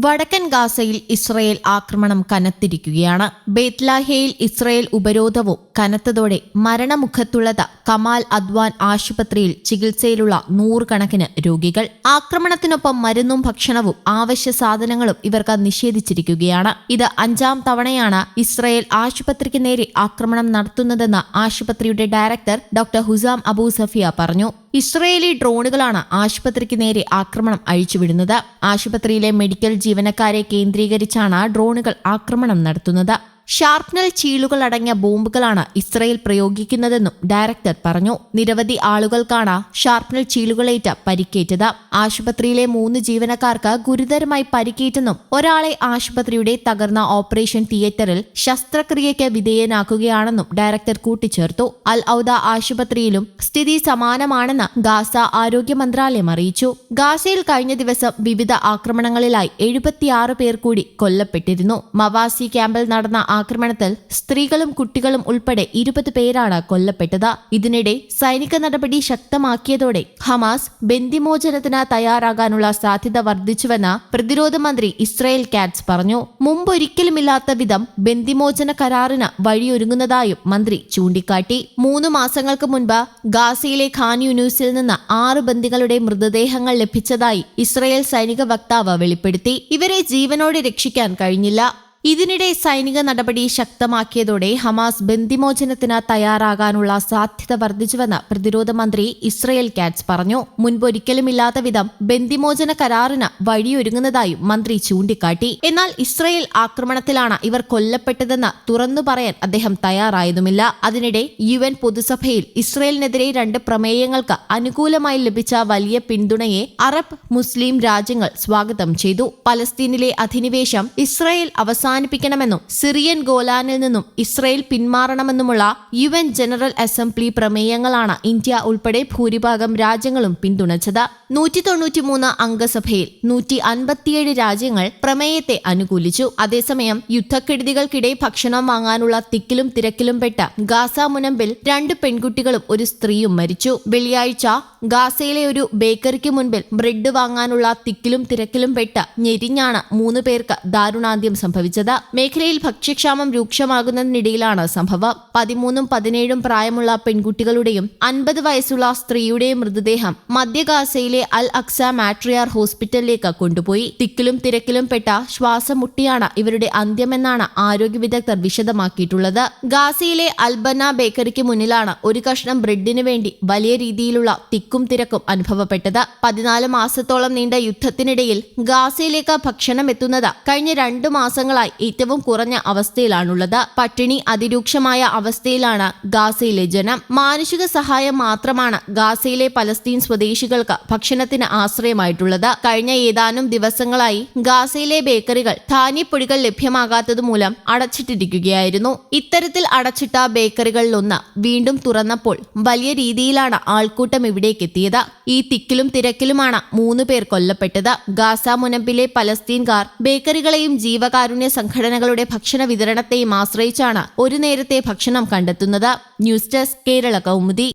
വടക്കൻ ഗാസയിൽ ഇസ്രയേൽ ആക്രമണം കനത്തിരിക്കുകയാണ്. ബേത്ലാഹയിൽ ഇസ്രയേൽ ഉപരോധവും കനത്തതോടെ മരണമുഖത്തുള്ളത് കമാൽ അദ്വാൻ ആശുപത്രിയിൽ ചികിത്സയിലുള്ള നൂറുകണക്കിന് രോഗികൾ. ആക്രമണത്തിനൊപ്പം മരുന്നും ഭക്ഷണവും അവശ്യ സാധനങ്ങളും ഇവർക്ക് നിഷേധിച്ചിരിക്കുകയാണ്. ഇത് 5ാം തവണയാണ് ഇസ്രയേൽ ആശുപത്രിക്ക് നേരെ ആക്രമണം നടത്തുന്നതെന്ന് ആശുപത്രിയുടെ director doctor Husam Abu Safiya പറഞ്ഞു. ഇസ്രയേലി ഡ്രോണുകളാണ് ആശുപത്രിക്ക് നേരെ ആക്രമണം അഴിച്ചുവിടുന്നത്. ആശുപത്രിയിലെ മെഡിക്കൽ ജീവനക്കാരെ കേന്ദ്രീകരിച്ചാണ് ഡ്രോണുകൾ ആക്രമണം നടത്തുന്നത്. ഷാർപ്നൽ ചീളുകളടങ്ങിയ ബോംബുകളാണ് ഇസ്രയേൽ പ്രയോഗിക്കുന്നതെന്നും ഡയറക്ടർ പറഞ്ഞു. നിരവധി ആളുകൾക്കാണ് ഷാർപ്നൽ ചീളുകളേറ്റ് പരിക്കേറ്റത്. ആശുപത്രിയിലെ 3 ജീവനക്കാർക്ക് ഗുരുതരമായി പരിക്കേറ്റെന്നും ഒരാളെ ആശുപത്രിയുടെ തകർന്ന ഓപ്പറേഷൻ തിയേറ്ററിൽ ശസ്ത്രക്രിയയ്ക്ക് വിധേയനാക്കുകയാണെന്നും ഡയറക്ടർ കൂട്ടിച്ചേർത്തു. അൽ ഔദ ആശുപത്രിയിലും സ്ഥിതി സമാനമാണെന്ന് ഗാസ ആരോഗ്യ മന്ത്രാലയം അറിയിച്ചു. ഗാസയിൽ കഴിഞ്ഞ ദിവസം വിവിധ ആക്രമണങ്ങളിലായി 76 പേർ കൂടി കൊല്ലപ്പെട്ടിരുന്നു. മവാസി ക്യാമ്പിൽ നടന്ന ആക്രമണത്തിൽ സ്ത്രീകളും കുട്ടികളും ഉൾപ്പെടെ 20 പേരാണ് കൊല്ലപ്പെട്ടത്. ഇതിനിടെ സൈനിക നടപടി ശക്തമാക്കിയതോടെ ഹമാസ് ബന്ദിമോചനത്തിന് തയ്യാറാകാനുള്ള സാധ്യത വർദ്ധിച്ചുവെന്ന് പ്രതിരോധ മന്ത്രി ഇസ്രായേൽ കാറ്റ്സ് പറഞ്ഞു. മുമ്പൊരിക്കലുമില്ലാത്ത വിധം ബന്ദിമോചന കരാറിന് വഴിയൊരുങ്ങുന്നതായും മന്ത്രി ചൂണ്ടിക്കാട്ടി. 3 മാസങ്ങൾക്ക് മുൻപ് ഗാസയിലെ ഖാൻ യൂനിസിൽ നിന്ന് 6 ബന്ദികളുടെ മൃതദേഹങ്ങൾ ലഭിച്ചതായി ഇസ്രായേൽ സൈനിക വക്താവ് വെളിപ്പെടുത്തി. ഇവരെ ജീവനോടെ രക്ഷിക്കാൻ കഴിഞ്ഞില്ല. ഇതിനിടെ സൈനിക നടപടി ശക്തമാക്കിയതോടെ ഹമാസ് ബന്ദിമോചനത്തിന് തയ്യാറാകാനുള്ള സാധ്യത വർദ്ധിച്ചുവെന്ന് പ്രതിരോധ മന്ത്രി ഇസ്രായേൽ കാറ്റ്സ് പറഞ്ഞു. മുൻപൊരിക്കലുമില്ലാത്ത വിധം ബന്ദിമോചന കരാറിന് വഴിയൊരുങ്ങുന്നതായും മന്ത്രി ചൂണ്ടിക്കാട്ടി. എന്നാൽ ഇസ്രായേൽ ആക്രമണത്തിലാണ് ഇവർ കൊല്ലപ്പെട്ടതെന്ന് തുറന്നു പറയാൻ അദ്ദേഹം തയ്യാറായതുമില്ല. അതിനിടെ UN പൊതുസഭയിൽ ഇസ്രായേലിനെതിരെ 2 പ്രമേയങ്ങൾക്ക് അനുകൂലമായി ലഭിച്ച വലിയ പിന്തുണയെ അറബ് മുസ്ലിം രാജ്യങ്ങൾ സ്വാഗതം ചെയ്തു. പലസ്തീനിലെ അധിനിവേശം ഇസ്രായേൽ അവസാനിപ്പിക്കണമെന്നും സിറിയൻ ഗോലാനിൽ നിന്നും ഇസ്രയേൽ പിന്മാറണമെന്നുമുള്ള UN ജനറൽ അസംബ്ലി പ്രമേയങ്ങളാണ് ഇന്ത്യ ഉൾപ്പെടെ ഭൂരിഭാഗം രാജ്യങ്ങളും പിന്തുണച്ചത്. 193 അംഗസഭയിൽ 157 രാജ്യങ്ങൾ പ്രമേയത്തെ അനുകൂലിച്ചു. അതേസമയം യുദ്ധക്കെടുതികൾക്കിടെ ഭക്ഷണം വാങ്ങാനുള്ള തിക്കിലും തിരക്കിലും പെട്ട ഗാസ മുനമ്പിൽ 2 പെൺകുട്ടികളും ഒരു സ്ത്രീയും മരിച്ചു. വെള്ളിയാഴ്ച ഗാസയിലെ ഒരു ബേക്കറിക്ക് മുൻപിൽ ബ്രെഡ് വാങ്ങാനുള്ള തിക്കിലും തിരക്കിലും പെട്ട ഞെരിഞ്ഞാണ് 3 പേർക്ക് ദാരുണാന്ത്യം സംഭവിച്ചത്. മേഖലയിൽ ഭക്ഷ്യക്ഷാമം രൂക്ഷമാകുന്നതിനിടയിലാണ് സംഭവം. 13ഉം 17ഉം പ്രായമുള്ള പെൺകുട്ടികളുടെയും 50 വയസ്സുള്ള സ്ത്രീയുടെയും മൃതദേഹം മധ്യ ഗാസയിലെ അൽ അക്സ മാട്രിയാർ ഹോസ്പിറ്റലിലേക്ക് കൊണ്ടുപോയി. തിക്കിലും തിരക്കിലും പെട്ട ശ്വാസം മുട്ടിയാണ് ഇവരുടെ അന്ത്യമെന്നാണ് ആരോഗ്യ വിദഗ്ധർ വിശദമാക്കിയിട്ടുള്ളത്. ഗാസയിലെ അൽബന ബേക്കറിക്ക് മുന്നിലാണ് ഒരു കഷ്ണം ബ്രെഡിന് വേണ്ടി വലിയ രീതിയിലുള്ള തിക്കും തിരക്കും അനുഭവപ്പെട്ടത്. 14 മാസത്തോളം നീണ്ട യുദ്ധത്തിനിടയിൽ ഗാസയിലേക്ക് ഭക്ഷണം എത്തുന്നത് കഴിഞ്ഞ 2 മാസങ്ങളായി ഏറ്റവും കുറഞ്ഞ അവസ്ഥയിലാണുള്ളത്. പട്ടിണി അതിരൂക്ഷമായ അവസ്ഥയിലാണ് ഗാസയിലെ ജനം. മാനുഷിക സഹായം മാത്രമാണ് ഗാസയിലെ പലസ്തീൻ സ്വദേശികൾക്ക് ഭക്ഷണത്തിന് ആശ്രയമായിട്ടുള്ളത്. കഴിഞ്ഞ ഏതാനും ദിവസങ്ങളായി ഗാസയിലെ ബേക്കറികൾ ധാന്യപ്പൊടികൾ ലഭ്യമാകാത്തതുമൂലം അടച്ചിട്ടിരിക്കുകയായിരുന്നു. ഇത്തരത്തിൽ അടച്ചിട്ട ബേക്കറികളിലൊന്ന് വീണ്ടും തുറന്നപ്പോൾ വലിയ രീതിയിലാണ് ആൾക്കൂട്ടം ഇവിടേക്കെത്തിയത്. ഈ തിക്കിലും തിരക്കിലുമാണ് 3 പേർ കൊല്ലപ്പെട്ടത്. ഗാസ മുനമ്പിലെ പലസ്തീൻകാർ ബേക്കറികളെയും ജീവകാരുണ്യ സംഘടനകളുടെ ഭക്ഷണ വിതരണത്തെയും ആശ്രയിച്ചാണ് ഒരു നേരത്തെ ഭക്ഷണം കണ്ടെത്തുന്നത്. News desk Kerala Kaumudi.